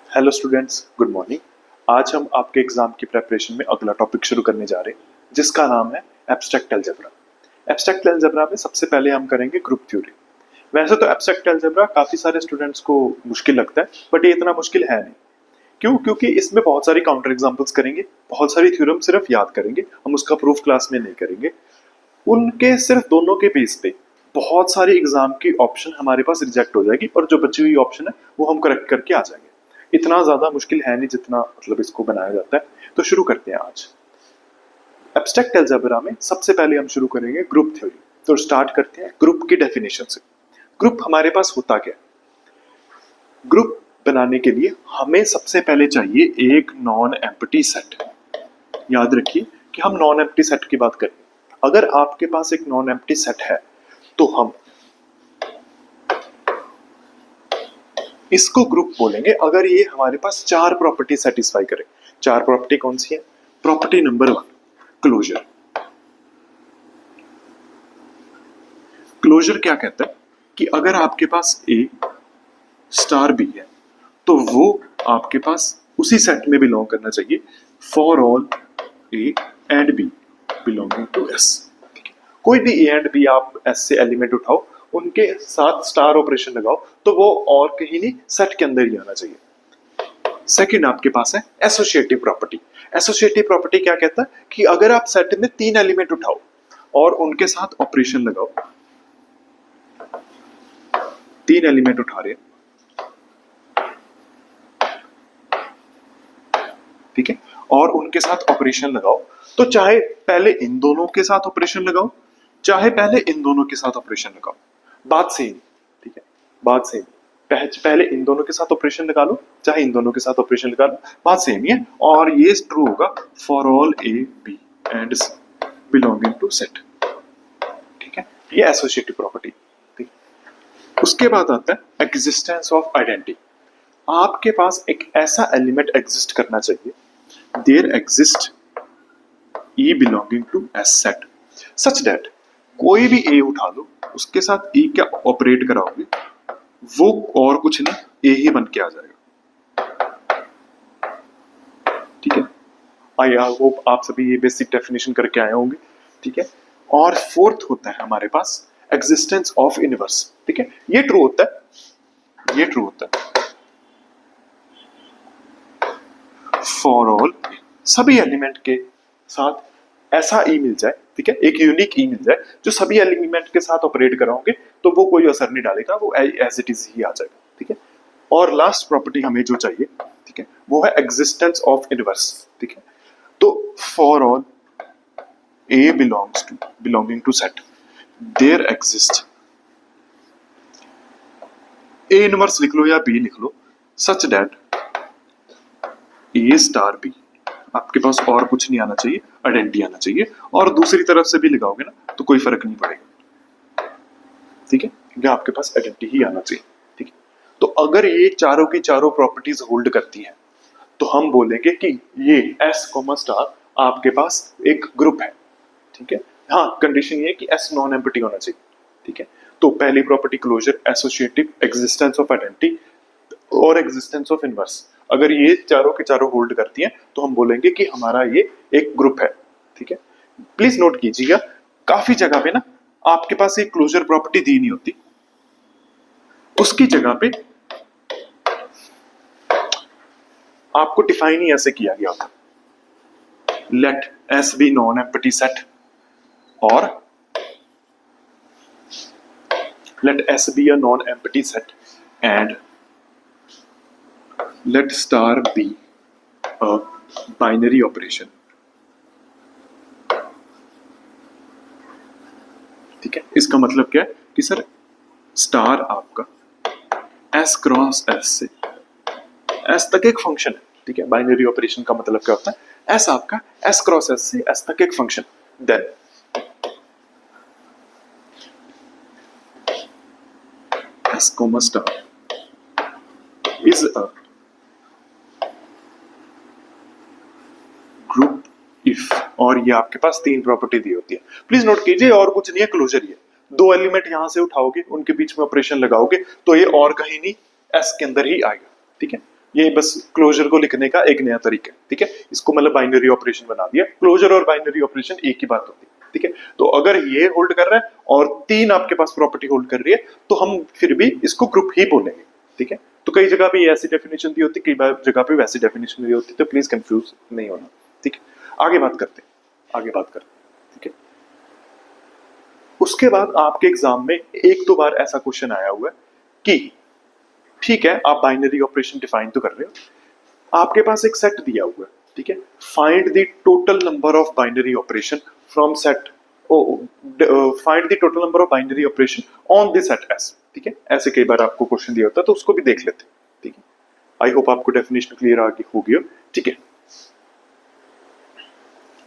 Hello students, good morning. आज हम आपके एग्जाम की प्रिपरेशन में अगला टॉपिक शुरू करने जा रहे हैं जिसका नाम है एब्स्ट्रैक्ट अलजेब्रा। एब्स्ट्रैक्ट अलजेब्रा में सबसे पहले हम करेंगे ग्रुप थ्योरी। वैसे तो एब्स्ट्रैक्ट अलजेब्रा काफी सारे स्टूडेंट्स को मुश्किल लगता है, बट ये इतना मुश्किल है नहीं। क्यों? क्योंकि इसमें बहुत सारी काउंटर एग्जांपल्स करेंगे, बहुत सारी थ्योरम सिर्फ याद करेंगे, हम उसका प्रूफ क्लास में नहीं करेंगे। उनके सिर्फ दोनों के बेस पे बहुत सारी एग्जाम की ऑप्शन हमारे पास रिजेक्ट हो जाएगी और जो बची हुई ऑप्शन है वो हम करेक्ट करके आ जाएंगे। इतना ज्यादा मुश्किल है नहीं जितना मतलब इसको बनाया जाता है। तो शुरू करते हैं आज। एब्स्ट्रैक्ट अलजेब्रा में सबसे पहले हम शुरू करेंगे ग्रुप थ्योरी। तो स्टार्ट करते हैं ग्रुप की डेफिनेशन से। ग्रुप हमारे पास होता क्या है? ग्रुप बनाने के लिए हमें सबसे पहले चाहिए एक नॉन एम्प्टी सेट। याद रखिए कि हम नॉन एम्प्टी सेट की बात करें। अगर आपके पास एक नॉन एम्प्टी सेट है तो हम इसको ग्रुप बोलेंगे अगर ये हमारे पास चार प्रॉपर्टी सेटिस्फाई करे। चार प्रॉपर्टी कौन सी है? Property number 1, closure. क्लोजर क्या कहता है कि अगर आपके पास ए स्टार बी है तो वो आपके पास उसी सेट में बिलोंग करना चाहिए for all A and B belonging to S. कोई भी ए एंड बी आप एस से एलिमेंट उठाओ, उनके साथ स्टार ऑपरेशन लगाओ तो वो और कहीं नहीं सेट के अंदर ही आना चाहिए। सेकंड आपके पास है एसोसिएटिव प्रॉपर्टी। एसोसिएटिव प्रॉपर्टी क्या कहता है कि अगर आप सेट में 3 एलिमेंट उठाओ और उनके साथ ऑपरेशन लगाओ, 3 एलिमेंट उठा रहे हैं, ठीक है, और उनके साथ ऑपरेशन लगाओ, तो चाहे पहले इन दोनों के साथ ऑपरेशन लगाओ चाहे पहले इन दोनों के साथ ऑपरेशन लगाओ, बात सेम। ठीक है, बात सेम। पहले इन दोनों के साथ ऑपरेशन लगा लो चाहे इन दोनों के साथ ऑपरेशन लगा लो, बात सेम ही है। और ये ट्रू होगा for all A B and C belonging to set. ठीक है, ये एसोसिएटिव प्रॉपर्टी। ठीक, उसके बाद आता है एग्जिस्टेंस ऑफ आइडेंटिटी। आपके पास एक ऐसा एलिमेंट एग्जिस्ट करना चाहिए, there exist E belonging to S set such that कोई भी ए उठा लो उसके साथ ई क्या ऑपरेट कराओगे वो और कुछ नहीं ए ही बन के आ जाएगा। ठीक है, आई होप आप सभी ये बेसिक डेफिनेशन करके आए होंगे। ठीक है, और फोर्थ होता है हमारे पास एग्जिस्टेंस ऑफ इनवर्स। ठीक है, ये ट्रू होता है, ये ट्रू होता है फॉर ऑल सभी एलिमेंट के साथ ऐसा ई मिल जाए, ठीक है, एक यूनिक ई मिल जाए जो सभी एलिमेंट के साथ ऑपरेट कराओगे तो वो कोई असर नहीं डालेगा, वो एज इट इज ही आ जाएगा। ठीक है, और लास्ट प्रॉपर्टी हमें जो चाहिए, ठीक है, वो है एग्जिस्टेंस ऑफ इनवर्स। ठीक है, तो for all a belonging to set there exist, a inverse लिख लो या बी लिख लो, such that a star b, आपके पास और कुछ नहीं आना चाहिए, आइडेंटिटी आना चाहिए, और दूसरी तरफ से भी लगाओगे ना तो कोई फर्क नहीं पड़ेगा। ठीक है, क्योंकि आपके पास आइडेंटिटी ही आना चाहिए। ठीक है, तो अगर ये चारों की चारों प्रॉपर्टीज होल्ड करती हैं तो हम बोलेंगे कि ये एस कॉमा स्टार आपके पास एक ग्रुप है। ठीक है, हाँ, कंडीशन ये है कि एस नॉन एम्प्टी होना चाहिए। ठीक है, तो पहली property closure, associative, existence of identity और एग्जिस्टेंस ऑफ इनवर्स, अगर ये चारों के चारों होल्ड करती हैं तो हम बोलेंगे कि हमारा ये एक ग्रुप है। ठीक है, प्लीज नोट कीजिएगा काफी जगह पे ना आपके पास एक क्लोजर प्रॉपर्टी दी नहीं होती, उसकी जगह पे आपको डिफाइन ही ऐसे किया गया होता, let S be non empty set और let S be a non empty set and let star be a binary operation। ठीक है, इसका मतलब क्या है कि सर स्टार आपका s क्रॉस s से s तक एक फंक्शन है। ठीक है, बाइनरी ऑपरेशन का मतलब क्या होता है? s आपका s क्रॉस s से s तक एक function, then s comma star is a group if, और ये आपके पास 3 प्रॉपर्टी दी होती है। प्लीज नोट कीजिए और कुछ नहीं है, क्लोजर ही है। 2 एलिमेंट यहां से उठाओगे, उनके बीच में ऑपरेशन लगाओगे तो ये और कहीं नहीं एस के अंदर ही आएगा। ठीक है, ये बस क्लोजर को लिखने का एक नया तरीका है, ठीक है। इसको मतलब बाइनरी ऑपरेशन बना दिया। क्लोजर और बाइनरी ऑपरेशन एक ही बात होती है, ठीक है। तो अगर ये होल्ड कर रहा है और 3 आपके पास प्रॉपर्टी होल्ड कर रही है तो हम फिर भी इसको ग्रुप ही बोलेंगे, ठीक है। तो कई जगह पे ऐसी डेफिनेशन दी होती है, कई जगह पे वैसी डेफिनेशन दी होती है, तो प्लीज कंफ्यूज नहीं होना, ठीक है। आगे बात करते हैं, ठीक है। उसके बाद आपके एग्जाम में एक दो बार ऐसा क्वेश्चन आया हुआ है कि ठीक है आप बाइनरी ऑपरेशन डिफाइन तो कर रहे हो, आपके पास एक सेट दिया हुआ है, ठीक है। Find the total number of binary operation from set, find the total number of binary operation on the set S, ठीक है। ऐसे कई बार आपको क्वेश्चन दिया होता है तो उसको भी देख लेते हैं, ठीक है। आई होप आपको डेफिनेशन क्लियर आगे होगी, ठीक है।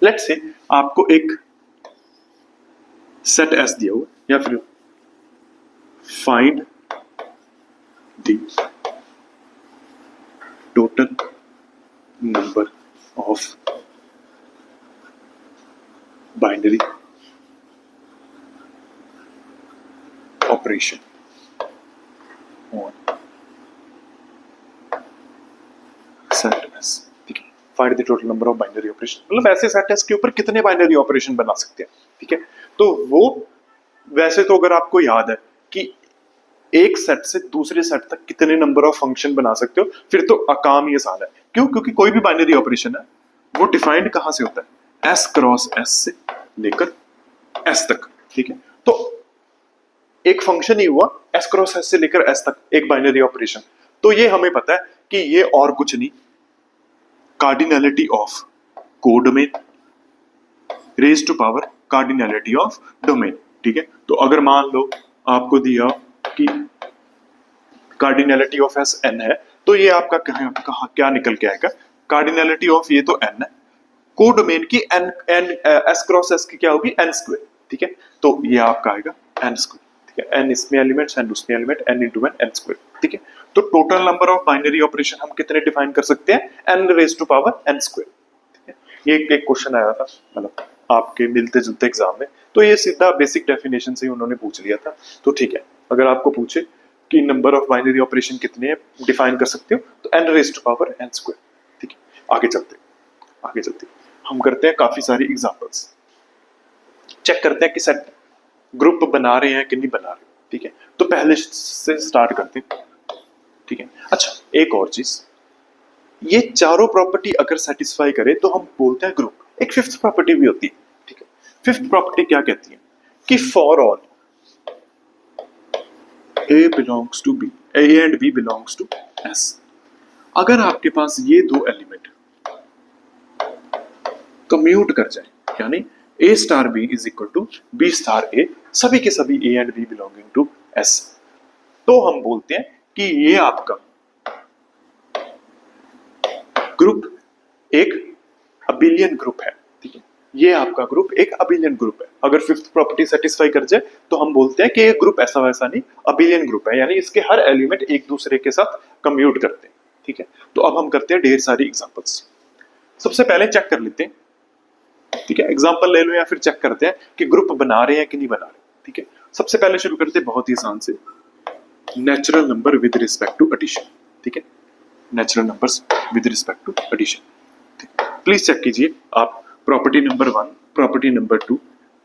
लेट्स से आपको एक सेट एस दिया हुआ या फिर find the total number of binary operation on set S, ठीक है। Find the total number of binary operation, मतलब ऐसे सेट एस के ऊपर कितने बाइनरी ऑपरेशन बना सकते हैं, ठीक है। तो वो वैसे तो अगर आपको याद है कि एक सेट से दूसरे सेट तक कितने नंबर ऑफ फंक्शन बना सकते हो, फिर तो काम ही आसान है। क्यों? क्योंकि कोई भी बाइनरी ऑपरेशन है वो डिफाइंड कहां से होता है, एस क्रॉस एस से लेकर एस तक, ठीक है। तो एक फंक्शन ही हुआ एस क्रॉस एस से लेकर एस तक, एक बाइनरी ऑपरेशन। तो ये हमें पता है कि ये और कुछ नहीं, cardinality of codomain raise to power cardinality of domain, ठीक है। तो अगर मान लो आपको दिया कि कार्डिनैलिटी ऑफ एस एन है, तो ये आपका क्या निकल के आएगा, कार्डिनैलिटी ऑफ ये तो एन है, कोडोमेन की n n S cross S की क्या होगी, एन स्क्वायर, ठीक है। तो ये आपका आएगा एन स्क्वायर, ठीक है। एन इसमें एलिमेंट्स, एन उसमें element, n into n, n square, ठीक है। तो total number of binary operation हम कितने डिफाइन कर सकते हैं, n raise to power n square, ठीक है। ये एक क्वेश्चन आया था मतलब आपके मिलते जुलते एग्जाम में, तो ये सीधा बेसिक डेफिनेशन से ही उन्होंने पूछ लिया था। तो ठीक है, अगर आपको पूछे कि नंबर ऑफ बाइनरी ऑपरेशन कितने हैं डिफाइन कर सकते हो, तो n raise to power n square, ठीक है। आगे चलते हम करते हैं काफी सारी एग्जांपल्स, चेक करते हैं कि सेट ग्रुप बना रहे हैं कि नहीं बना रहे, ठीक है। तो पहले से स्टार्ट करते हैं, ठीक है। अच्छा एक और चीज, ये चारों प्रॉपर्टी अगर सेटिस्फाई करे तो हम बोलते हैं ग्रुप। एक फिफ्थ प्रॉपर्टी भी होती है, ठीक है। फिफ्थ प्रॉपर्टी क्या कहती है कि for all A belongs to B, A and B belongs to S, अगर आपके पास ये दो एलिमेंट कम्यूट कर जाए, यानी A star B is equal to B star A, सभी के सभी A and B belonging to S, तो हम बोलते हैं कि ये आपका ग्रुप एक अबिलियन ग्रुप है, ठीक है। ये आपका ग्रुप एक अबिलियन ग्रुप है। अगर फिफ्थ प्रॉपर्टी सेटिस्फाई कर जाए तो हम बोलते हैं कि ये ग्रुप ऐसा वैसा नहीं, अबिलियन ग्रुप है, यानी इसके हर एलिमेंट एक दूसरे के साथ कम्यूट करते हैं, ठीक है। तो अब हम करते हैं ढेर सारी एग्जांपल्स। सबसे पहले चेक कर लेते हैं, ठीक है। एग्जांपल ले लो या फिर चेक करते हैं कि ग्रुप बना रहे हैं कि नहीं बना रहे, ठीक है। सबसे पहले शुरू करते हैं बहुत ही आसान से, natural number with respect to addition, ठीक है। Natural numbers with respect to addition, please check कीजिए आप property number 1, property number 2,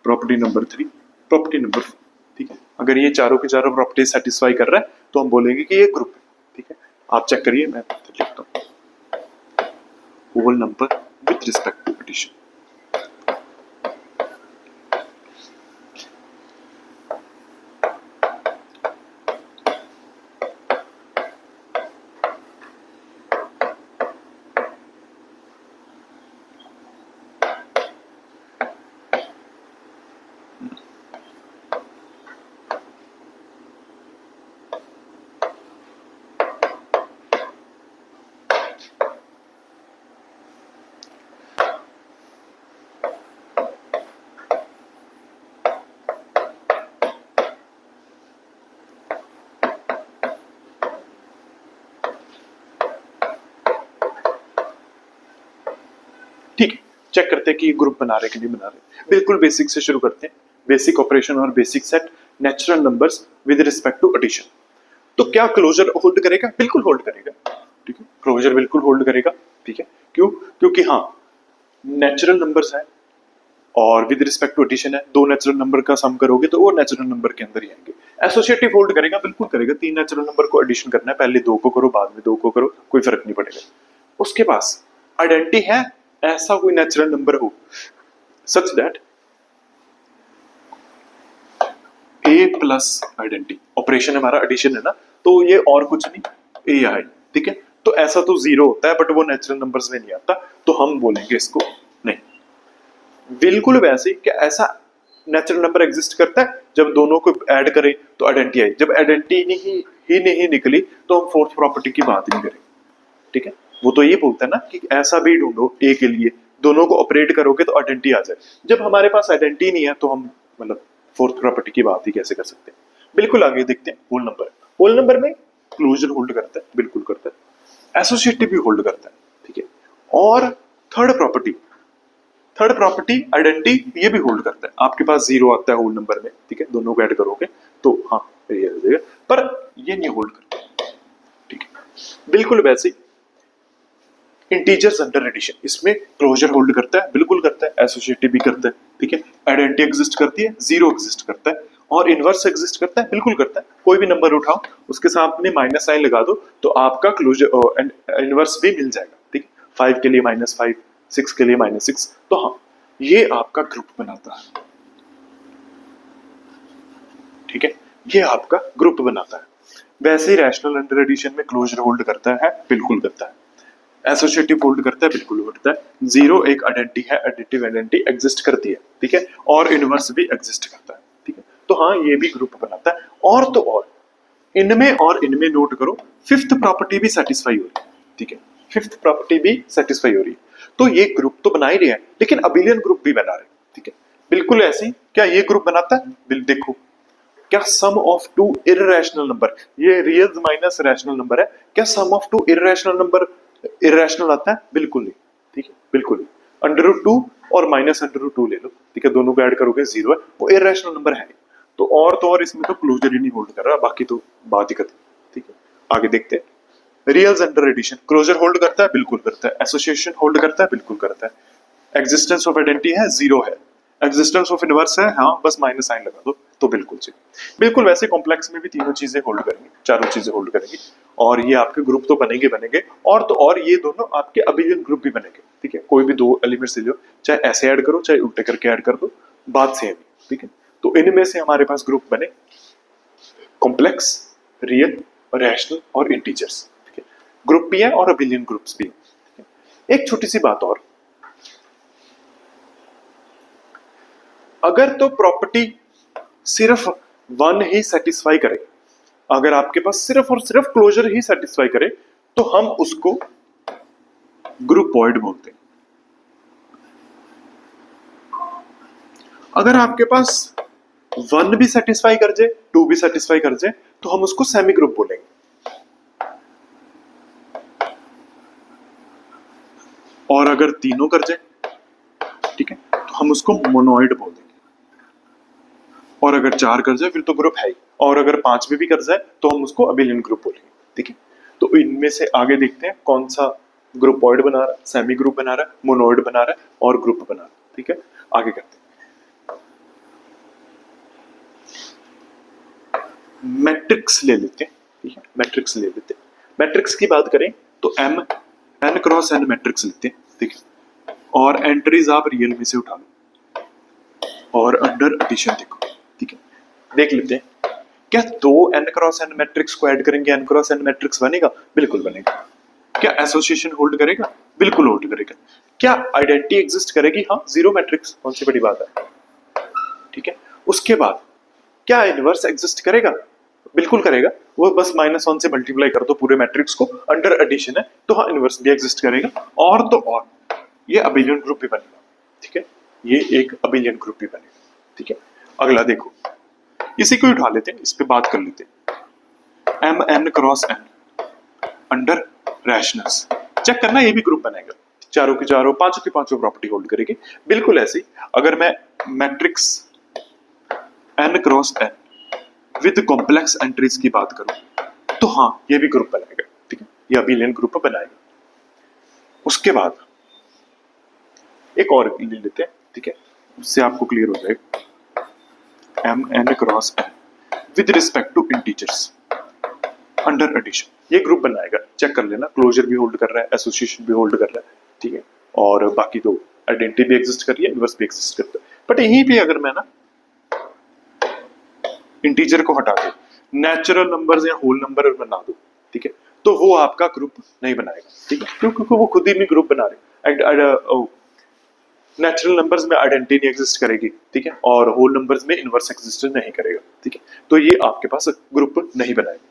property number 3, property number 4, ठीक है। अगर ये चारों के चारों प्रॉपर्टी सेटिस्फाई कर रहा है तो हम बोलेंगे कि ये ग्रुप है, ठीक है। आप चेक करिए, मैं लिखता हूँ whole number with respect to addition. ठीक है, चेक करते हैं कि ग्रुप बना रहे कि नहीं बना रहे। बिल्कुल बेसिक से शुरू करते हैं, बेसिक ऑपरेशन और basic set, natural numbers with respect to addition. तो क्या क्लोजर होल्ड करेगा? बिल्कुल होल्ड करेगा, ठीक है। क्लोजर बिल्कुल होल्ड करेगा, ठीक है। क्यों? क्योंकि हाँ नेचुरल नंबर्स है और विद रिस्पेक्ट टू एडिशन है, दो नेचुरल नंबर का सम करोगे तो वो नेचुरल नंबर के अंदर ही आएंगे। एसोसिएटिव होल्ड करेगा, बिल्कुल करेगा, तीन नेचुरल नंबर को एडिशन करना है, पहले दो को करो बाद में दो को करो, कोई फर्क नहीं पड़ेगा। उसके पास आइडेंटिटी है, ऐसा कोई नेचुरल नंबर हो सच that A plus identity, operation हमारा एडिशन है ना, तो ये और कुछ नहीं ए आई, ठीक है। तो ऐसा तो जीरो होता है बट वो नेचुरल नंबर्स में नहीं आता, तो हम बोलेंगे इसको नहीं। बिल्कुल वैसे कि ऐसा नेचुरल नंबर एग्जिस्ट करता है जब दोनों को ऐड करें तो आइडेंटिटी आई, जब आइडेंटिटी ही नहीं निकली तो हम फोर्थ प्रॉपर्टी की बात नहीं करें, ठीक है। वो तो ये बोलता है ना कि ऐसा भी ढूंढो ए के लिए, दोनों को ऑपरेट करोगे तो आइडेंटिटी आ जाए। जब हमारे पास आइडेंटिटी नहीं है तो हम मतलब फोर्थ प्रॉपर्टी की बात ही कैसे कर सकते हैं। बिल्कुल आगे देखते हैं। होल नंबर, होल नंबर में क्लोजर होल्ड करता है, बिल्कुल करता है, एसोसिएटिव भी होल्ड करता है, ठीक है। और थर्ड प्रॉपर्टी आइडेंटिटी ये भी होल्ड करता है। आपके पास जीरो आता है होल नंबर में, ठीक है, दोनों को ऐड करोगे तो हाँ ये हो जाएगा, पर ये नहीं होल्ड करता, ठीक है। बिल्कुल वैसे इंटीजर्स अंडर एडिशन, इसमें क्लोजर होल्ड करता है, बिल्कुल करता है, एसोसिएटिव भी करता है, ठीक है। आइडेंटिटी एग्जिस्ट करती है, जीरो एग्जिस्ट करता है, और इनवर्स एग्जिस्ट करता है, बिल्कुल करता है। कोई भी नंबर उठाओ उसके सामने माइनस साइन लगा दो तो आपका क्लोजर इनवर्स भी मिल जाएगा, ठीक है। 5 के लिए -5, 6 के लिए -6, तो हाँ ये आपका ग्रुप बनाता है, ठीक है, ये आपका ग्रुप बनाता है। वैसे ही रैशनल अंडर एडिशन में क्लोजर होल्ड करता है, बिल्कुल करता है, एसोसिएटिव होल्ड करता है, बिल्कुल करता है। जीरो एक आइडेंटिटी है, एडिटिव आइडेंटिटी एग्जिस्ट करती है, ठीक है, और इनवर्स भी एग्जिस्ट करता है, ठीक है। तो हाँ ये भी ग्रुप बनाता है। और तो और इनमें नोट करो फिफ्थ प्रॉपर्टी भी सेटिस्फाई हो रही है, ठीक है, फिफ्थ प्रॉपर्टी भी सेटिस्फाई हो रही है। तो ये ग्रुप तो बना ही रहे हैं लेकिन अबिलियन ग्रुप भी बना रहे हैं, ठीक है। बिल्कुल ऐसे ही क्या ये ग्रुप बनाता है, देखो क्या sum of two irrational number, ये रियल माइनस रैशनल नंबर है, क्या sum of two irrational number irrational आता है, बिल्कुल नहीं, ठीक है, बिल्कुल नहीं। √2 और -√2 ले लो, ठीक है, दोनों को ऐड करोगे जीरो है, वो इर्रेशनल नंबर है। तो और इसमें तो क्लोजर ही नहीं होल्ड कर रहा, बाकी तो बात ही खत्म, ठीक है। आगे देखते हैं। रियल्स अंडर एडिशन, क्लोजर होल्ड करता है, बिल्कुल करता है, एसोसिएशन होल्ड करता है, बिल्कुल करता है, एग्जिस्टेंस ऑफ आइडेंटिटी है, जीरो है, एग्जिस्टेंस ऑफ इनवर्स है, हाँ बस माइनस साइन लगा दो तो बिल्कुल जी। बिल्कुल वैसे कॉम्प्लेक्स में भी तीनों चीजें होल्ड करेंगे, चारों चीजें होल्ड करेंगी, और ये आपके ग्रुप तो बनेंगे। और तो और ये दोनों आपके अबिलियन ग्रुप भी बनेंगे, ठीक है। कोई भी दो एलिमेंट्स ले लो, चाहे ऐसे ऐड करो चाहे उल्टे करके ऐड कर दो, बात सेम, ठीक है। तो इनमें से हमारे पास ग्रुप बने कॉम्प्लेक्स, रियल, रैशनल और इंटीजर्स, ठीक है। ग्रुप भी है और अबिलियन ग्रुप्स भी है। एक छोटी सी बात और, अगर तो प्रॉपर्टी सिर्फ वन ही सेटिस्फाई करे, अगर आपके पास सिर्फ और सिर्फ क्लोजर ही सेटिस्फाई करे तो हम उसको ग्रुपॉइड बोलते हैं। अगर आपके पास वन भी सेटिस्फाई कर जाए, टू भी सेटिस्फाई कर जाए तो हम उसको सेमी ग्रुप बोलेंगे। और अगर तीनों कर जाए, ठीक है, तो हम उसको मोनोइड बोल देंगे। और अगर चार कर जाए फिर तो ग्रुप है ही, और अगर पांच में भी कर जाए तो हम उसको अबिलियन ग्रुप बोलेंगे, ठीक है। तो इनमें से आगे देखते हैं कौन सा ग्रुपॉइड बना रहा है, सेमी ग्रुप बना रहा है, मोनोइड बना रहा है और ग्रुप बना रहा है, ठीक है। आगे करते हैं। मैट्रिक्स ले लेते हैं, ठीक है, मैट्रिक्स ले लेते हैं। मैट्रिक्स की बात करें तो M N cross N matrix लेते हैं, ठीक है, और एंट्रीज आप रियल में से उठा लो और अंडर एडिशन देखो, ठीक है। देख लेते हैं क्या दो एन क्रॉस एन मैट्रिक्स को ऐड करेंगे एन क्रॉस एन मैट्रिक्स बनेगा, बिल्कुल बनेगा। क्या एसोसिएशन होल्ड करेगा, बिल्कुल होल्ड करेगा। क्या आइडेंटिटी एग्जिस्ट करेगी, हाँ, जीरो मैट्रिक्स, कौन सी बड़ी बात है, ठीक है। उसके बाद क्या इनवर्स एग्जिस्ट करेगा, बिल्कुल करेगा, वो बस -1 से मल्टीप्लाई कर दो पूरे मैट्रिक्स को, अंडर एडिशन है तो हाँ इनवर्स भी एग्जिस्ट करेगा। और तो और ये अबिलियन ग्रुप भी बनेगा, ठीक है, ये एक अबिलियन ग्रुप भी बनेगा, ठीक है। अगला देखो, इसी को उठा लेते हैं, इस पे बात कर लेते हैं। M N cross N under rationals, check करना ये भी ग्रुप बनेगा, चारों के चारों पांचों की पांचों प्रॉपर्टी होल्ड करेगी। बिल्कुल ऐसे अगर मैं matrix N cross N with complex entries की बात करूं तो हाँ ये भी ग्रुप बनेगा, ठीक है। या अबिलियन ग्रुप बनाएगा। उसके बाद एक और ले लेते हैं, ठीक है, उससे आपको क्लियर हो जाएगा। M N cross N with respect to integers under addition, ये ग्रुप बनाएगा। चेक कर लेना, क्लोजर भी होल्ड कर रहा है, एसोसिएशन भी होल्ड कर रहा है, ठीक है, और बाकी दो आइडेंटिटी भी एग्जिस्ट कर रही है, इनवर्स भी एग्जिस्ट करता है। बट यहीं पे अगर मैं ना इंटीजर को हटा दे, नेचुरल नंबर्स या होल नंबर बना दो, ठीक है, तो वो आपका ग्रुप नहीं बनाएगा, ठीक है, क्योंकि वो खुद ही नहीं ग्रुप बना रहे। नेचुरल नंबर्स में आइडेंटिटी नहीं एग्जिस्ट करेगी, ठीक है, और होल नंबर्स में इनवर्स एग्जिस्ट नहीं करेगा, ठीक है, तो ये आपके पास ग्रुप नहीं बनाएगा,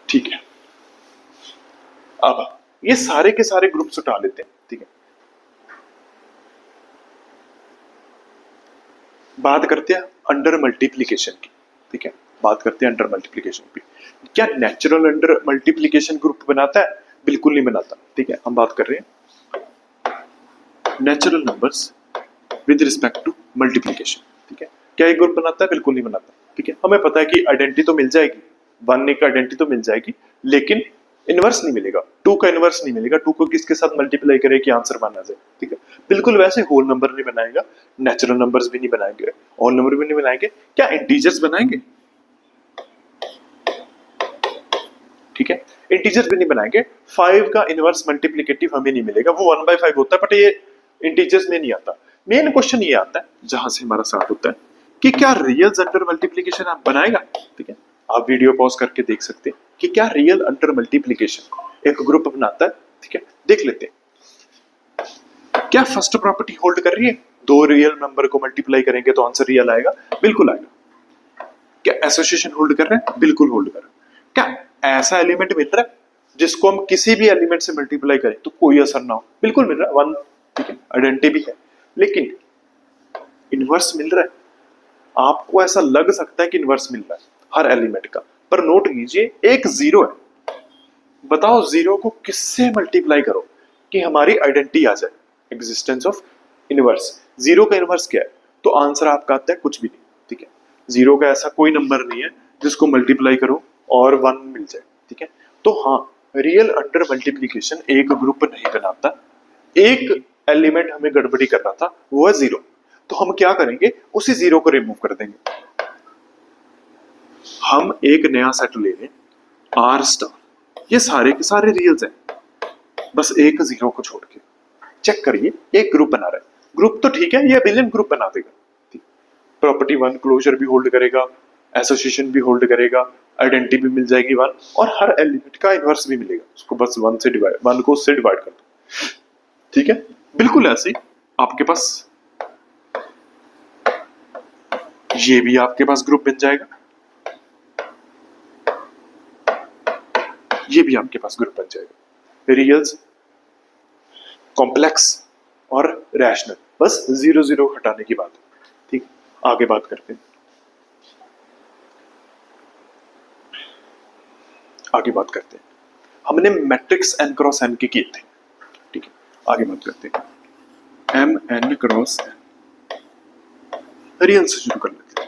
ठीक है। अब ये सारे के सारे ग्रुप्स उठा लेते हैं, ठीक है। बात करते हैं अंडर मल्टीप्लिकेशन की, ठीक है, बात करते हैं अंडर मल्टीप्लिकेशन की। क्या नेचुरल अंडर मल्टीप्लिकेशन ग्रुप बनाता है? बिल्कुल नहीं बनाता, ठीक है। हम बात कर रहे हैं natural numbers with respect to multiplication, ठीक है। क्या एक ग्रुप बनाता है? बिल्कुल नहीं बनाता, ठीक है। हमें पता है कि आइडेंटिटी तो मिल जाएगी, वन एक आइडेंटिटी तो मिल जाएगी, लेकिन इनवर्स नहीं मिलेगा, टू का इनवर्स नहीं मिलेगा। टू को किसके साथ मल्टीप्लाई करे कि आंसर बन आ जाए, ठीक है। बिल्कुल वैसे होल नंबर नहीं बनाएगा, नेचुरल नंबर्स भी नहीं बनाएंगे, होल नंबर भी नहीं बनाएंगे। क्या इंटीजर्स बनाएंगे? ठीक है, इंटीजर्स भी नहीं बनाएंगे। 5 का इनवर्स मल्टीप्लिकेटिव हमें नहीं मिलेगा, वो 1/5 होता है, बट ये इंटीजर्स में नहीं आता। मेन क्वेश्चन ये आता है जहां से हमारा स्टार्ट होता है कि क्या रियल अंडर मल्टीप्लिकेशन आप बनाएगा, ठीक है। आप वीडियो पॉज करके देख सकते हैं कि क्या रियल अंडर मल्टीप्लिकेशन एक ग्रुप बनाता है, ठीक है। देख लेते हैं क्या फर्स्ट प्रॉपर्टी होल्ड कर रही है, दो रियल नंबर को मल्टीप्लाई करेंगे तो आंसर रियल आएगा, बिल्कुल आएगा। क्या एसोसिएशन होल्ड कर रहे हैं? बिल्कुल होल्ड कर रहे हैं। क्या ऐसा एलिमेंट मिल रहा है जिसको हम किसी भी एलिमेंट से मल्टीप्लाई करें तो कोई असर ना हो? बिल्कुल मिल रहा है, वन, ठीक है, आइडेंटिटी भी है, लेकिन इनवर्स मिल रहा है। आपको ऐसा लग सकता है कि इनवर्स मिल रहा है हर एलिमेंट का, पर नोट कीजिए एक जीरो है। बताओ जीरो को किससे मल्टीप्लाई करो कि हमारी आइडेंटिटी आ जाए, एग्जिस्टेंस ऑफ इनवर्स। जीरो का इनवर्स क्या है? तो आंसर आपका आता है कुछ भी नहीं, ठीक है। जीरो का ऐसा कोई नंबर नहीं है जिसको मल्टीप्लाई करो और वन मिल जाए, ठीक है। तो हाँ, रियल अंडर मल्टीप्लिकेशन एक ग्रुप नहीं बनाता। एक एलिमेंट हमें गड़बड़ी कर रहा था, वो है जीरो, तो हम क्या करेंगे, उसी जीरो को रिमूव कर देंगे। हम एक नया सेट ले लें आर स्टार, ये सारे के सारे रियल्स हैं, बस एक जीरो को छोड़ के। चेक करिए, एक ग्रुप बना रहा है, ग्रुप तो ठीक है, ये बिलियन ग्रुप बना देगा। प्रॉपर्टी वन, क्लोजर भी होल्ड करेगा, एसोसिएशन भी होल्ड करेगा, आइडेंटिटी भी मिल जाएगी वन, और हर एलिमेंट का इनवर्स भी मिलेगा। उसको बस वन को उससे डिवाइड कर दो, ठीक है। बिल्कुल ऐसे आपके पास ये भी आपके पास ग्रुप बन जाएगा, ये भी आपके पास ग्रुप बन जाएगा। रियल्स, कॉम्प्लेक्स और रैशनल, बस जीरो जीरो हटाने की बात है, ठीक। आगे बात करते हैं, आगे बात करते हैं। हमने मैट्रिक्स एन क्रॉस एन के किए थे, ठीक है। आगे बात करते हैं M N cross N, real से शुरू कर लेते हैं।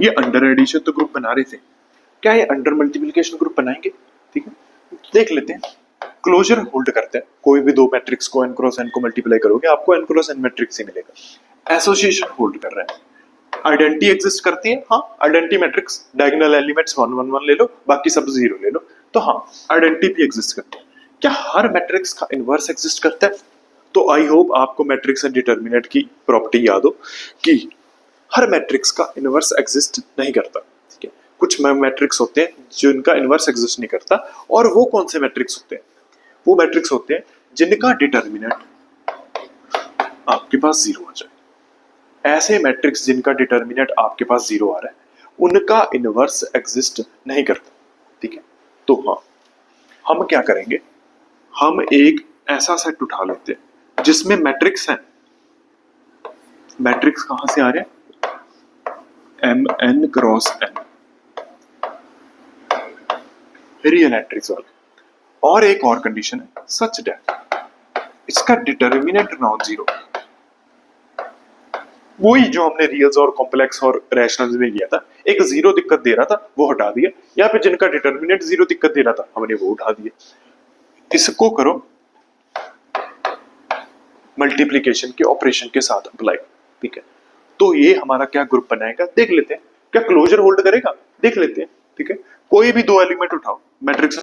ये अंडर एडिशन तो ग्रुप बना रहे थे, क्या ये अंडर मल्टीप्लिकेशन ग्रुप बनाएंगे? ठीक है, देख लेते हैं। क्लोजर होल्ड करते हैं, कोई भी दो मैट्रिक्स को एन क्रॉस एन को मल्टीप्लाई करोगे आपको एन क्रॉस एन मैट्रिक्स ही मिलेगा। एसोसिएशन होल्ड कर रहे हैं, आइडेंटिटी एग्जिस्ट करती है, हाँ, आइडेंटिटी मैट्रिक्स, डायगोनल एलिमेंट्स 1 1 1 ले लो, बाकी सब जीरो ले लो, तो हाँ, आइडेंटिटी भी एग्जिस्ट करती है। क्या हर मैट्रिक्स का इनवर्स एग्जिस्ट करता है? तो आई होप आपको मैट्रिक्स एंड डिटर्मिनेंट की प्रॉपर्टी याद हो कि हर मैट्रिक्स का इनवर्स एग्जिस्ट नहीं करता, ठीक है। कुछ मैट्रिक्स होते हैं जिनका इनवर्स एग्जिस्ट नहीं करता, और वो कौन से मैट्रिक्स होते हैं? वो मैट्रिक्स होते हैं जिनका डिटर्मिनेंट आपके पास जीरो आ जाए। ऐसे मैट्रिक्स जिनका डिटर्मिनेंट आपके पास जीरो आ रहा है, उनका इनवर्स एग्जिस्ट नहीं करता, ठीक है। तो हाँ, हम क्या करेंगे, हम एक ऐसा सेट उठा लेते हैं जिसमें मैट्रिक्स हैं। मैट्रिक्स कहां से आ रहे हैं? M N cross N, real matrix वाले। और एक और कंडीशन है, सच दैट इसका डिटर्मिनेंट नॉन जीरो, वही जो हमने रियल्स और कॉम्प्लेक्स और रैशनल्स में किया था। एक जीरो दिक्कत दे रहा था वो हटा दिया, यहाँ पे जिनका डिटर्मिनेंट जीरो दिक्कत दे रहा था हमने वो उठा दिया। इसको करो मल्टीप्लीकेशन के ऑपरेशन के साथ अप्लाई, ठीक है। तो ये हमारा क्या ग्रुप बनाएगा देख लेते हैं, क्या क्लोजर होल्ड करेगा देख लेते हैं, ठीक है। कोई भी दो एलिमेंट उठाओ मैट्रिक्स